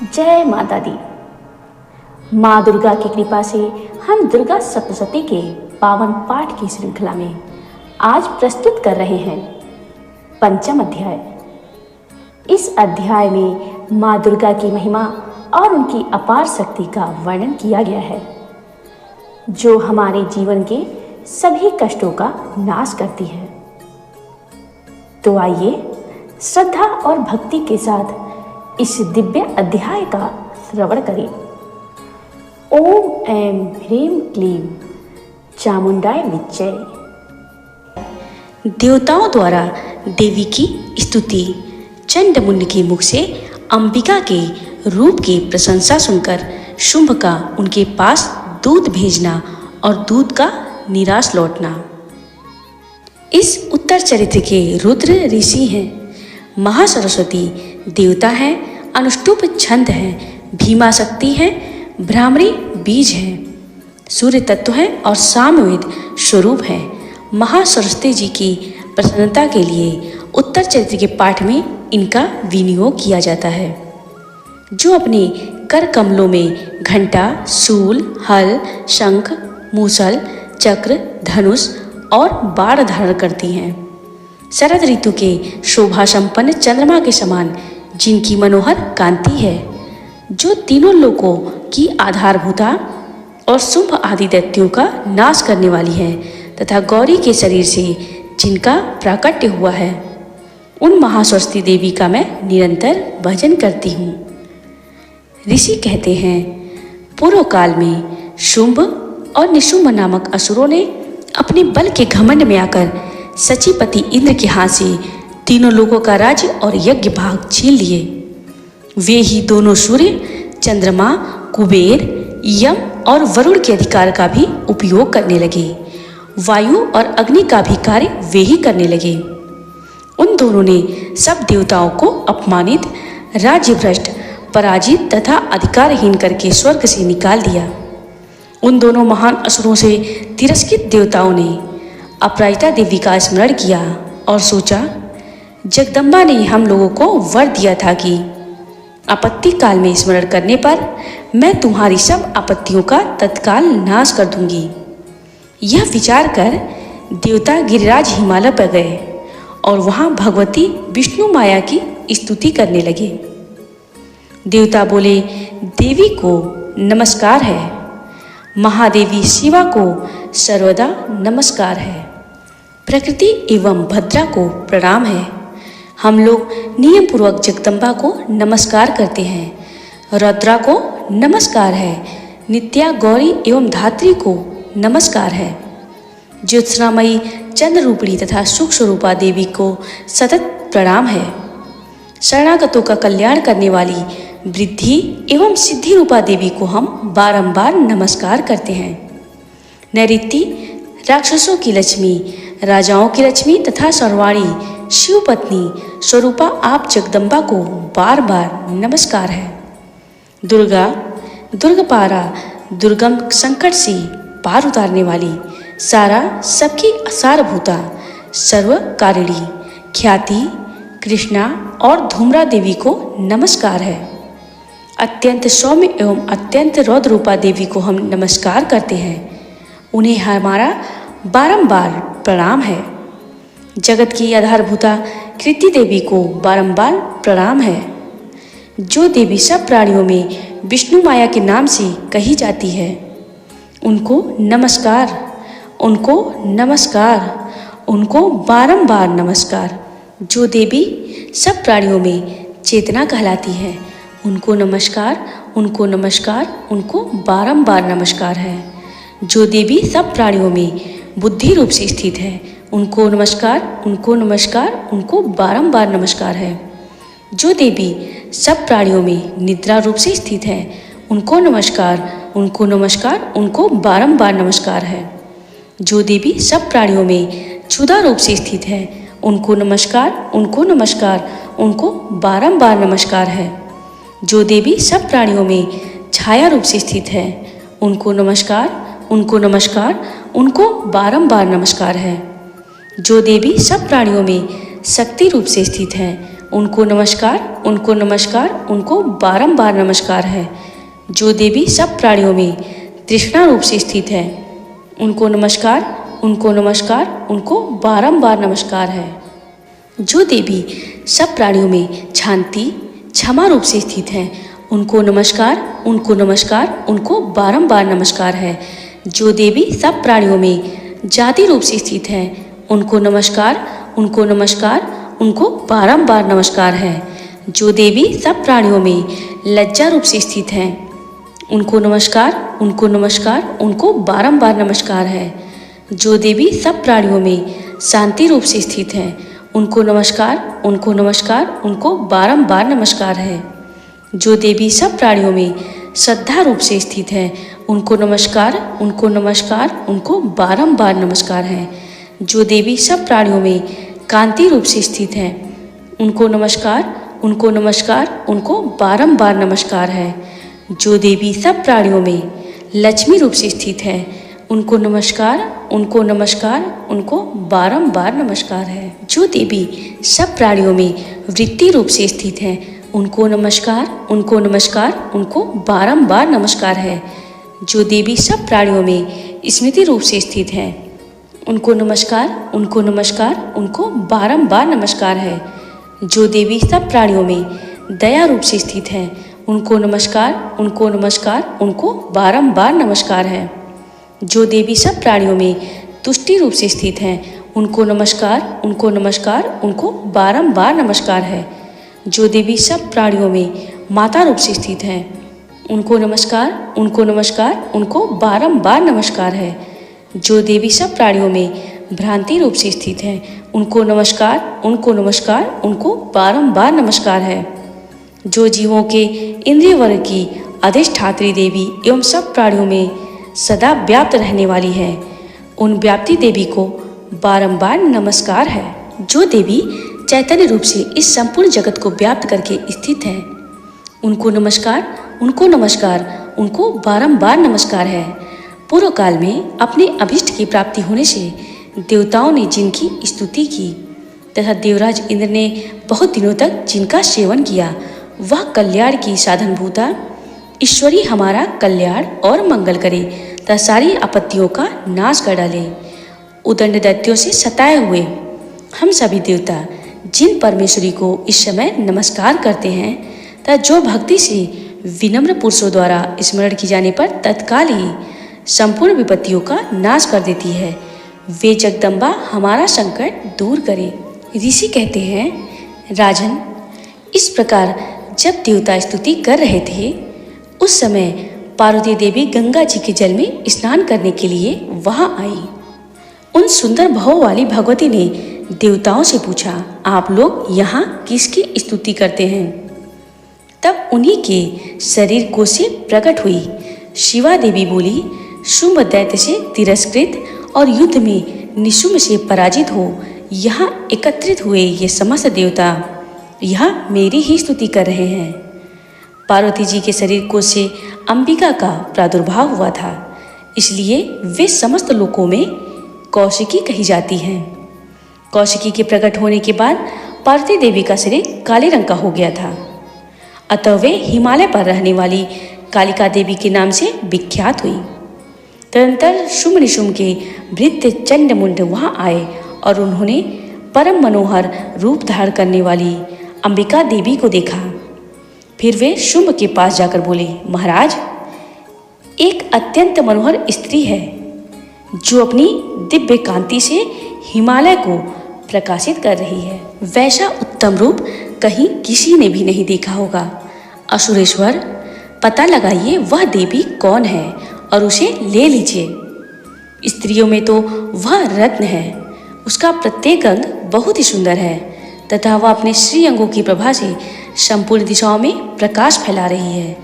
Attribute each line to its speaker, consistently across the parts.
Speaker 1: जय माता दी। माँ दुर्गा की कृपा से हम दुर्गा सप्तशती के पावन पाठ की श्रृंखला में आज प्रस्तुत कर रहे हैं पंचम अध्याय। इस अध्याय में माँ दुर्गा की महिमा और उनकी अपार शक्ति का वर्णन किया गया है, जो हमारे जीवन के सभी कष्टों का नाश करती है। तो आइए श्रद्धा और भक्ति के साथ इस दिव्य अध्याय का श्रवण करें। ओम ऐं ह्रीं क्लीं चामुंडाय विच्चे। देवताओं द्वारा देवी की स्तुति चंडमुंड के मुख से अंबिका के रूप की प्रशंसा सुनकर शुंभ का उनके पास दूध भेजना और दूध का निराश लौटना। इस उत्तर चरित्र के रुद्र ऋषि हैं, महासरस्वती देवता हैं, अनुष्टुप छंद हैं, भीमा शक्ति हैं, भ्रामरी बीज हैं, सूर्य तत्व हैं और सामवेद स्वरूप हैं। महासरस्वती जी की प्रसन्नता के लिए उत्तर चरित्र के पाठ में इनका विनियोग किया जाता है, जो अपने कर कमलों में घंटा, शूल, हल, शंख, मूसल, चक्र, धनुष और बाण धारण करती हैं। शरद ऋतु के शोभा संपन्न चंद्रमा के समान जिनकी मनोहर कांति है, जो तीनों लोकों की आधारभूता और शुंभ आदि दैत्यों का नाश करने वाली है, तथा गौरी के शरीर से जिनका प्राकट्य हुआ है, उन महासरस्वती देवी का मैं निरंतर भजन करती हूँ। ऋषि कहते हैं, पूर्व काल में शुंभ और निशुंभ नामक असुरों ने अपने बल के घमंड में आकर सचीपति इंद्र के हाथ से तीनों लोगों का राज्य और यज्ञ भाग छीन लिए। वे ही दोनों सूर्य, चंद्रमा, कुबेर, यम और वरुण के अधिकार का भी उपयोग करने लगे। वायु और अग्नि का भी कार्य वे ही करने लगे। उन दोनों ने सब देवताओं को अपमानित, राज्यभ्रष्ट, पराजित तथा अधिकारहीन करके स्वर्ग से निकाल दिया। उन दोनों महान असुरों से तिरस्कृत देवताओं ने अपराजिता देवी का स्मरण किया और सोचा, जगदम्बा ने हम लोगों को वर दिया था कि आपत्ति काल में स्मरण करने पर मैं तुम्हारी सब आपत्तियों का तत्काल नाश कर दूंगी। यह विचार कर देवता गिरिराज हिमालय पर गए और वहां भगवती विष्णु माया की स्तुति करने लगे। देवता बोले, देवी को नमस्कार है, महादेवी शिवा को सर्वदा नमस्कार है, प्रकृति एवं भद्रा को प्रणाम है। हम लोग नियम पूर्वक जगदम्बा को नमस्कार करते हैं। रुद्रा को नमस्कार है, नित्या, गौरी एवं धात्री को नमस्कार है। ज्योत्सनामयी चंद्र रूपिणी तथा सुख स्वरूपा देवी को सतत प्रणाम है। शरणागतों का कल्याण करने वाली वृद्धि एवं सिद्धि रूपा देवी को हम बारंबार नमस्कार करते हैं। नैऋति राक्षसों की लक्ष्मी, राजाओं की लक्ष्मी तथा सर्वाणी शिव पत्नी स्वरूपा आप जगदम्बा को बार बार नमस्कार है। दुर्गा, दुर्गपारा, दुर्गम संकट से पार उतारने वाली, सारा सबकी सारभूता, सर्वकारिणी, ख्याति, कृष्णा और धूम्रा देवी को नमस्कार है। अत्यंत सौम्य एवं अत्यंत रौद्र रूपा देवी को हम नमस्कार करते हैं। उन्हें हमारा बारंबार प्रणाम है। जगत की आधारभूता कृति देवी को बारंबार प्रणाम है। जो देवी सब प्राणियों में विष्णु माया के नाम से कही जाती है, उनको नमस्कार, उनको नमस्कार, उनको बारंबार नमस्कार। जो देवी सब प्राणियों में चेतना कहलाती है, उनको नमस्कार, उनको नमस्कार, उनको बारंबार नमस्कार है। जो देवी सब प्राणियों में बुद्धि रूप से स्थित है, उनको नमस्कार, उनको नमस्कार, उनको बारंबार नमस्कार है। जो देवी सब प्राणियों में निद्रा रूप से स्थित है, उनको नमस्कार, उनको नमस्कार, उनको बारंबार नमस्कार है। जो देवी सब प्राणियों में क्षुधा रूप से स्थित है, उनको नमस्कार, उनको नमस्कार, उनको बारंबार नमस्कार है। जो देवी सब प्राणियों में छाया रूप से स्थित है, उनको नमस्कार, उनको नमस्कार, उनको बारंबार नमस्कार है। जो देवी सब प्राणियों में शक्ति रूप से स्थित है, उनको नमस्कार, उनको नमस्कार, उनको बारंबार नमस्कार है। जो देवी सब प्राणियों में तृष्णा रूप से स्थित है, उनको नमस्कार, उनको नमस्कार, उनको बारंबार नमस्कार है। जो देवी सब प्राणियों में शांति क्षमा रूप से स्थित है, उनको नमस्कार, उनको नमस्कार, उनको बारंबार नमस्कार है। जो देवी सब प्राणियों में जाति रूप से स्थित है, उनको नमस्कार, उनको नमस्कार, उनको बारंबार नमस्कार है। जो देवी सब प्राणियों में लज्जा रूप से स्थित है, उनको नमस्कार, उनको नमस्कार, उनको बारंबार नमस्कार है। जो देवी सब प्राणियों में शांति रूप से स्थित है, उनको नमस्कार, उनको नमस्कार, उनको बारंबार नमस्कार है। जो देवी सब प्राणियों में श्रद्धा रूप से स्थित है, उनको नमस्कार, उनको नमस्कार, उनको बारंबार नमस्कार है। जो देवी सब प्राणियों में कांति रूप से स्थित है, उनको नमस्कार, उनको नमस्कार, उनको बारंबार नमस्कार है। जो देवी सब प्राणियों में लक्ष्मी रूप से स्थित है, उनको नमस्कार, उनको नमस्कार, उनको बारंबार नमस्कार है। जो देवी सब प्राणियों में वृत्ति रूप से स्थित है, उनको नमस्कार, उनको नमस्कार, उनको बारंबार नमस्कार है। जो देवी सब प्राणियों में स्मृति रूप से स्थित है, उनको नमस्कार, उनको नमस्कार, उनको बारंबार नमस्कार है। जो देवी सब प्राणियों में दया रूप से स्थित है, उनको नमस्कार, उनको नमस्कार, उनको बारंबार नमस्कार है। जो देवी सब प्राणियों में तुष्टि रूप से स्थित है, उनको नमस्कार, उनको नमस्कार, उनको बारंबार नमस्कार है। जो देवी सब प्राणियों में माता रूप से स्थित है, उनको नमस्कार, उनको नमस्कार, उनको बारंबार नमस्कार है। जो देवी सब प्राणियों में भ्रांति रूप से स्थित है, उनको नमस्कार, उनको नमस्कार, उनको बारंबार नमस्कार है। जो जीवों के इंद्रिय वर्ग की अधिष्ठात्री देवी एवं सब प्राणियों में सदा व्याप्त रहने वाली है, उन व्याप्ति देवी को बारंबार नमस्कार है। जो देवी चैतन्य रूप से इस संपूर्ण जगत को व्याप्त करके स्थित है, उनको नमस्कार, उनको नमस्कार, उनको बारंबार नमस्कार है। पूर्व काल में अपने अभिष्ट की प्राप्ति होने से देवताओं ने जिनकी स्तुति की तथा देवराज इंद्र ने बहुत दिनों तक जिनका सेवन किया, वह कल्याण की साधनभूता ईश्वरी हमारा कल्याण और मंगल करे तथा सारी आपत्तियों का नाश कर डाले। उदंड दैत्यों से सताए हुए हम सभी देवता जिन परमेश्वरी को इस समय नमस्कार करते हैं तथा जो भक्ति से विनम्र पुरुषों द्वारा स्मरण की जाने पर तत्काल ही संपूर्ण विपत्तियों का नाश कर देती है, वे जगदम्बा हमारा संकट दूर करे। ऋषि कहते हैं, राजन, इस प्रकार जब देवता स्तुति कर रहे थे, उस समय पार्वती देवी गंगा जी के जल में स्नान करने के लिए वहां आई। उन सुंदर भाव वाली भगवती ने देवताओं से पूछा, आप लोग यहाँ किसकी स्तुति करते हैं? तब उन्हीं के शरीर को से प्रकट हुई शिवा देवी बोली, शुंभ दैत्य से तिरस्कृत और युद्ध में निशुंभ से पराजित हो यहाँ एकत्रित हुए ये समस्त देवता यह मेरी ही स्तुति कर रहे हैं। पार्वती जी के शरीर को से अंबिका का प्रादुर्भाव हुआ था, इसलिए वे समस्त लोकों में कौशिकी कही जाती हैं। कौशिकी के प्रकट होने के बाद पार्वती देवी का शरीर काले रंग का हो गया था, अतः वे हिमालय पर रहने वाली कालिका देवी के नाम से विख्यात हुई। तदनंतर शुंभ निशुंभ के भृत्य चंडमुंड वहां आए और उन्होंने परम मनोहर रूप धारण करने वाली अंबिका देवी को देखा। फिर वे शुंभ के पास जाकर बोले, महाराज, एक अत्यंत मनोहर स्त्री है जो अपनी दिव्य कांति से हिमालय को प्रकाशित कर रही है। वैसा उत्तम रूप कहीं किसी ने भी नहीं देखा होगा। असुरेश्वर, पता लगाइए वह देवी कौन है और उसे ले लीजिए। स्त्रियों में तो वह रत्न है, उसका प्रत्येक अंग बहुत ही सुंदर है तथा वह अपने श्री अंगों की प्रभा से संपूर्ण दिशाओं में प्रकाश फैला रही है।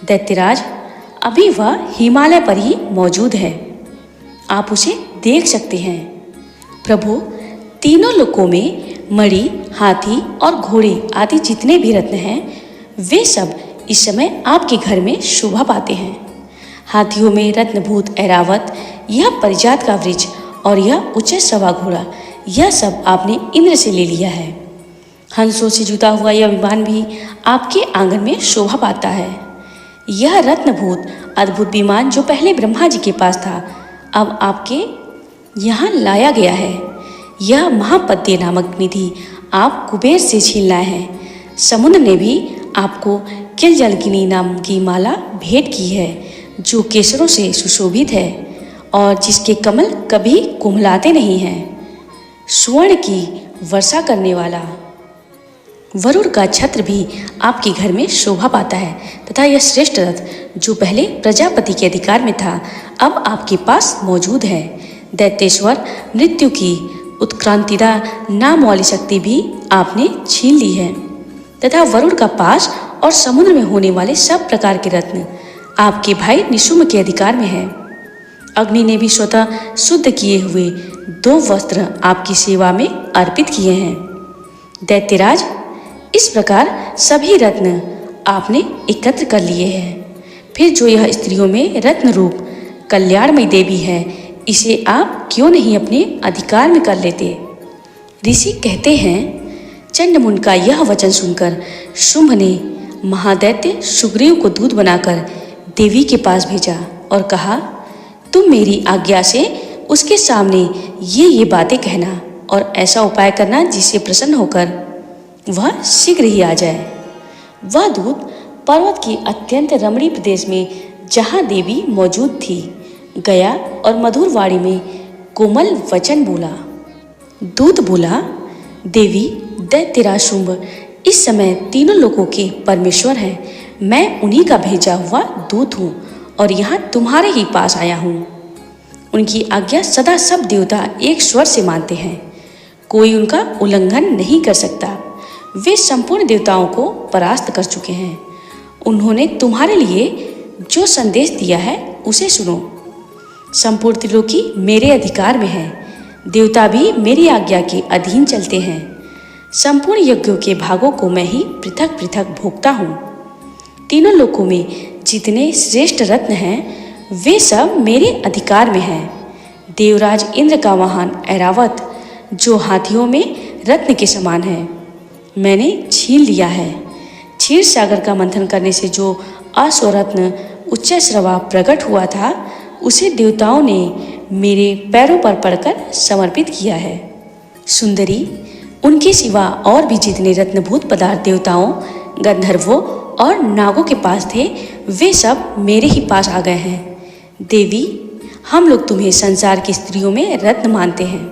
Speaker 1: दैत्यराज, अभी वह हिमालय पर ही मौजूद है, आप उसे देख सकते हैं। प्रभु, तीनों लोकों में मणि, हाथी और घोड़े आदि जितने भी रत्न हैं, वे सब इस समय आपके घर में शोभा पाते हैं। हाथियों में रत्नभूत ऐरावत, यह परिजात का वृक्ष और यह उच्च सवा घोड़ा, यह सब आपने इंद्र से ले लिया है। हंसों से जुता हुआ यह विमान भी आपके आंगन में शोभा पाता है। यह रत्नभूत अद्भुत विमान जो पहले ब्रह्मा जी के पास था, अब आपके यहाँ लाया गया है। यह महापद्य नामक निधि आप कुबेर से छीन लाए हैं। समुद्र ने भी आपको किलजलगिनी नाम की माला भेंट की है, जो केसरों से सुशोभित है और जिसके कमल कभी कुम्हलाते नहीं हैं। स्वर्ण की वर्षा करने वाला वरुण का छत्र भी आपके घर में शोभा पाता है तथा यह श्रेष्ठ रथ जो पहले प्रजापति के अधिकार में था, अब आपके पास मौजूद है। दैत्येश्वर मृत्यु की उत्क्रांतिदा नाम वाली शक्ति भी आपने छीन ली है तथा वरुण का पास और समुद्र में होने वाले सब प्रकार के रत्न आपके भाई निशुम्भ के अधिकार में है। अग्नि ने भी स्वतः शुद्ध किए हुए 2 वस्त्र आपकी सेवा में अर्पित किए हैं। दैत्यराज, इस प्रकार सभी रत्न आपने एकत्र कर लिए हैं। फिर जो यह स्त्रियों में रत्न रूप कल्याणमयी देवी है, इसे आप क्यों नहीं अपने अधिकार में कर लेते? ऋषि कहते हैं, चंडमुंड का यह वचन सुनकर शुंभ ने महादैत्य सुग्रीव को दूत बनाकर देवी के पास भेजा और कहा, तुम मेरी आज्ञा से उसके सामने ये बातें कहना और ऐसा उपाय करना जिससे प्रसन्न होकर वह शीघ्र ही आ जाए। वह दूत पर्वत के अत्यंत रमणीय प्रदेश में जहाँ देवी मौजूद थी गया और मधुर वाणी में कोमल वचन बोला। दूत बोला, देवी, दैत्यराज शुंभ इस समय तीनों लोगों के परमेश्वर हैं। मैं उन्हीं का भेजा हुआ दूत हूँ और यहाँ तुम्हारे ही पास आया हूँ। उनकी आज्ञा सदा सब देवता एक स्वर से मानते हैं, कोई उनका उल्लंघन नहीं कर सकता। वे संपूर्ण देवताओं को परास्त कर चुके हैं। उन्होंने तुम्हारे लिए जो संदेश दिया है उसे सुनो। संपूर्ण त्रिलोकी मेरे अधिकार में है। देवता भी मेरी आज्ञा के अधीन चलते हैं। संपूर्ण यज्ञों के भागों को मैं ही पृथक पृथक भोगता हूँ। तीनों लोकों में जितने श्रेष्ठ रत्न हैं वे सब मेरे अधिकार में हैं। देवराज इंद्र का वाहन ऐरावत जो हाथियों में रत्न के समान है, मैंने छीन लिया है। क्षीर सागर का मंथन करने से जो अश्वरत्न उच्चैश्रवा प्रकट हुआ था, उसे देवताओं ने मेरे पैरों पर पड़कर समर्पित किया है। सुंदरी, उनके सिवा और भी जितने रत्नभूत पदार्थ देवताओं, गंधर्वों और नागों के पास थे, वे सब मेरे ही पास आ गए हैं। देवी, हम लोग तुम्हें संसार की स्त्रियों में रत्न मानते हैं,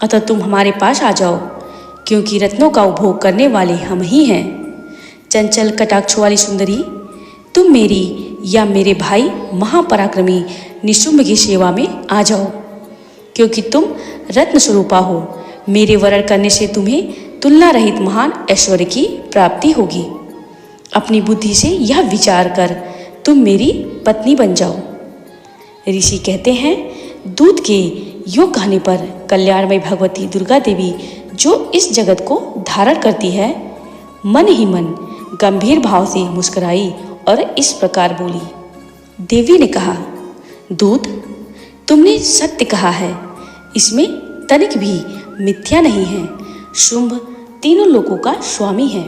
Speaker 1: अतः तुम हमारे पास आ जाओ, क्योंकि रत्नों का उपभोग करने वाले हम ही हैं। चंचल कटाक्ष वाली सुंदरी, तुम मेरी या मेरे भाई महापराक्रमी निशुंभ की सेवा में आ जाओ, क्योंकि तुम रत्न स्वरूपा हो। मेरे वरण करने से तुम्हें तुलना रहित महान ऐश्वर्य की प्राप्ति होगी। अपनी बुद्धि से यह विचार कर तुम मेरी पत्नी बन जाओ। ऋषि कहते हैं, दूत के योग कहने पर कल्याणमयी भगवती दुर्गा देवी जो इस जगत को धारण करती है, मन ही मन गंभीर भाव से मुस्कुराई और इस प्रकार बोली। देवी ने कहा, दूत, तुमने सत्य कहा है, इसमें तनिक भी मिथ्या नहीं है। शुंभ तीनों लोगों का स्वामी है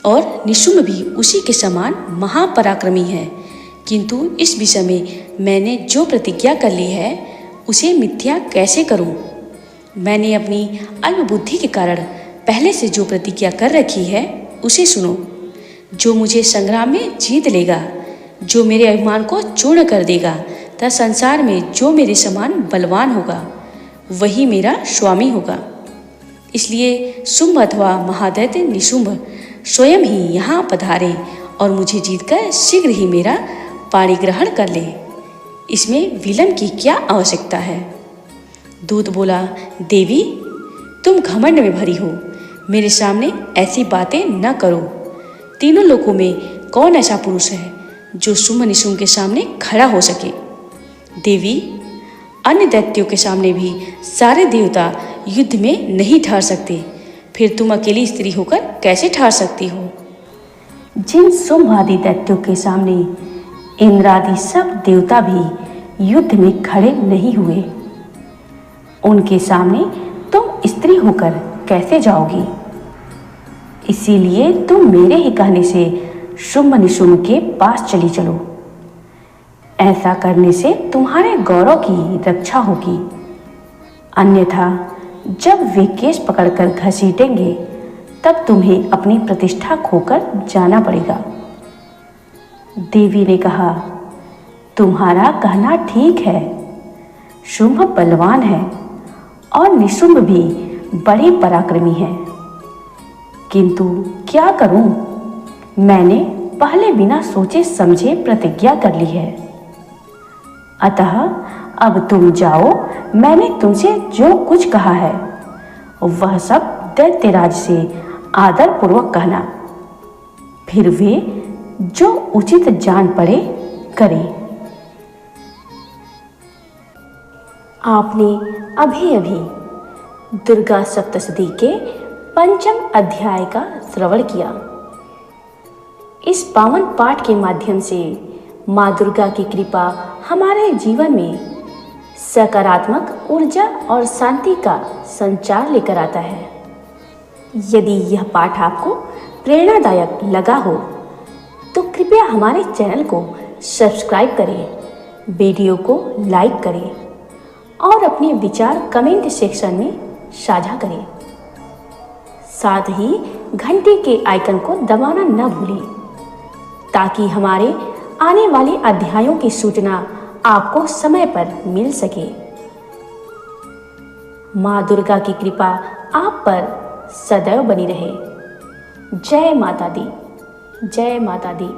Speaker 1: और निशुंभ भी उसी के समान महापराक्रमी है, किंतु इस विषय में मैंने जो प्रतिज्ञा कर ली है उसे मिथ्या कैसे करूं? मैंने अपनी अल्प बुद्धि के कारण पहले से जो प्रतिज्ञा कर रखी है उसे सुनो। जो मुझे संग्राम में जीत लेगा, जो मेरे अभिमान को चूर्ण कर देगा तथा संसार में जो मेरे समान बलवान होगा, वही मेरा स्वामी होगा। इसलिए शुंभ अथवा महादैत्य निशुंभ स्वयं ही यहाँ पधारे और मुझे जीतकर शीघ्र ही मेरा पाणी ग्रहण कर ले। इसमें विलंब की क्या आवश्यकता है? दूत बोला, देवी, तुम घमंड में भरी हो, मेरे सामने ऐसी बातें न करो। तीनों लोकों में कौन ऐसा पुरुष है जो शुंभ निशुंभ के सामने खड़ा हो सके? देवी, अन्य दैत्यों के सामने भी सारे देवता युद्ध में नहीं ठहर सकते, फिर तुम अकेली स्त्री होकर कैसे ठहर सकती हो? जिन शुंभ आदि दैत्यों के सामने इंद्र आदि सब देवता भी युद्ध में खड़े नहीं हुए, उनके सामने तुम स्त्री होकर कैसे जाओगी? इसीलिए तुम मेरे ही कहने से शुंभ निशुंभ के पास चली चलो। ऐसा करने से तुम्हारे गौरव की रक्षा होगी, अन्यथा जब वे केस पकड़कर घसीटेंगे तब तुम्हें अपनी प्रतिष्ठा खोकर जाना पड़ेगा। देवी ने कहा, तुम्हारा कहना ठीक है। शुंभ बलवान है और निशुंभ भी बड़े पराक्रमी है, किंतु क्या करूं, मैंने पहले बिना सोचे समझे प्रतिज्ञा कर ली है। अतः अब तुम जाओ, मैंने तुमसे जो कुछ कहा है वह सब दैत्यराज से आदर पूर्वक कहना, फिर वे जो उचित जान पड़े करें। आपने अभी अभी दुर्गा सप्तशती के 5वें अध्याय का श्रवण किया। इस पावन पाठ के माध्यम से माँ दुर्गा की कृपा हमारे जीवन में सकारात्मक ऊर्जा और शांति का संचार लेकर आता है। यदि यह पाठ आपको प्रेरणादायक लगा हो तो कृपया हमारे चैनल को सब्सक्राइब करें, वीडियो को लाइक करें और अपने विचार कमेंट सेक्शन में साझा करें। साथ ही घंटी के आइकन को दबाना न भूलें ताकि हमारे आने वाले अध्यायों की सूचना आपको समय पर मिल सके। माँ दुर्गा की कृपा आप पर सदैव बनी रहे। जय माता दी, जय माता दी।